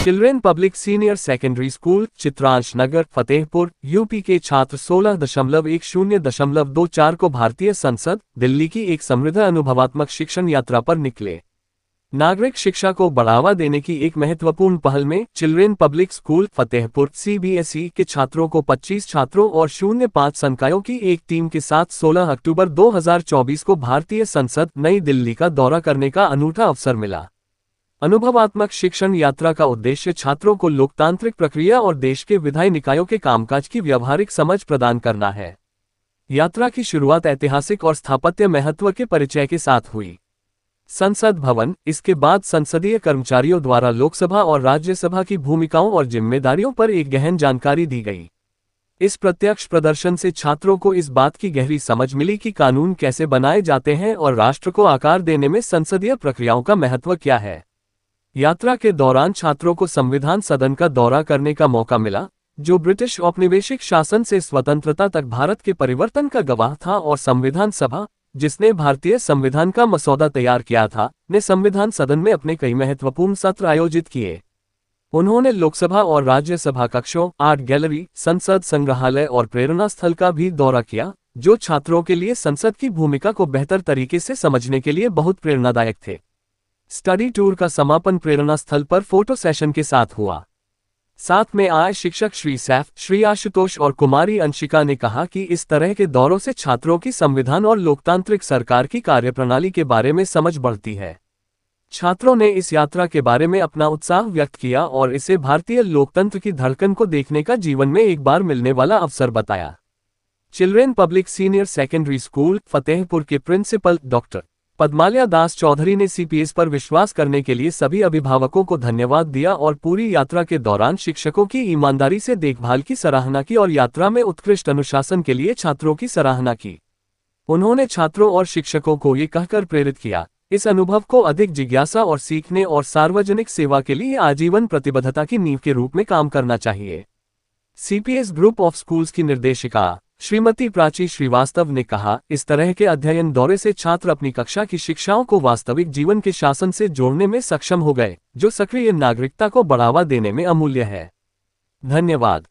Children public senior secondary school Chitransh Nagar Fatehpur UP के छात्र 16.10.24 को भारतीय संसद दिल्ली की एक समृद्ध अनुभवात्मक शिक्षण यात्रा पर निकले। नागरिक शिक्षा को बढ़ावा देने की एक महत्वपूर्ण पहल में children public school Fatehpur CBSE के छात्रों को 25 छात्रों और 05 संकायों की एक टीम के साथ 16 अक्टूबर 2024 को भारतीय संसद नई दिल्ली का दौरा करने का अनूठा अवसर मिला। अनुभवात्मक शिक्षण यात्रा का उद्देश्य छात्रों को लोकतांत्रिक प्रक्रिया और देश के विधायी निकायों के कामकाज की व्यावहारिक समझ प्रदान करना है। यात्रा की शुरुआत ऐतिहासिक और स्थापत्य महत्व के परिचय के साथ हुई। संसद भवन, इसके बाद संसदीय कर्मचारियों द्वारा लोकसभा और राज्यसभा की भूमिकाओं और जिम्मेदारियों पर एक गहन जानकारी दी गई। इस प्रत्यक्ष प्रदर्शन से छात्रों को इस बात की गहरी समझ मिली कि कानून कैसे बनाए जाते हैं और राष्ट्र को आकार देने में संसदीय प्रक्रियाओं का महत्व क्या है। यात्रा के दौरान छात्रों को संविधान सदन का दौरा करने का मौका मिला, जो ब्रिटिश औपनिवेशिक शासन से स्वतंत्रता तक भारत के परिवर्तन का गवाह था, और संविधान सभा, जिसने भारतीय संविधान का मसौदा तैयार किया था, ने संविधान सदन में अपने कई महत्वपूर्ण सत्र आयोजित किए। उन्होंने लोकसभा और राज्यसभा कक्षों, आर्ट गैलरी, संसद संग्रहालय और प्रेरणा स्थल का भी दौरा किया, जो छात्रों के लिए संसद की भूमिका को बेहतर तरीके से समझने के लिए बहुत प्रेरणादायक थे। स्टडी टूर का समापन प्रेरणा स्थल पर फोटो सेशन के साथ हुआ। साथ में आए शिक्षक श्री सैफ, श्री आशुतोष और कुमारी अंशिका ने कहा कि इस तरह के दौरों से छात्रों की संविधान और लोकतांत्रिक सरकार की कार्यप्रणाली के बारे में समझ बढ़ती है। छात्रों ने इस यात्रा के बारे में अपना उत्साह व्यक्त किया और इसे भारतीय लोकतंत्र की धड़कन को देखने का जीवन में एक बार मिलने वाला अवसर बताया। Children public senior secondary school Fatehpur के प्रिंसिपल डॉक्टर पद्माल्या दास चौधरी ने सीपीएस पर विश्वास करने के लिए सभी अभिभावकों को धन्यवाद दिया और पूरी यात्रा के दौरान शिक्षकों की ईमानदारी से देखभाल की सराहना की और यात्रा में उत्कृष्ट अनुशासन के लिए छात्रों की सराहना की। उन्होंने छात्रों और शिक्षकों को ये कहकर प्रेरित किया, इस अनुभव को अधिक जिज्ञासा और सीखने और सार्वजनिक सेवा के लिए आजीवन प्रतिबद्धता की नींव के रूप में काम करना चाहिए। सीपीएस ग्रुप ऑफ स्कूल्स की निर्देशिका श्रीमती प्राची श्रीवास्तव ने कहा, इस तरह के अध्ययन दौरे से छात्र अपनी कक्षा की शिक्षाओं को वास्तविक जीवन के शासन से जोड़ने में सक्षम हो गए, जो सक्रिय नागरिकता को बढ़ावा देने में अमूल्य है। धन्यवाद।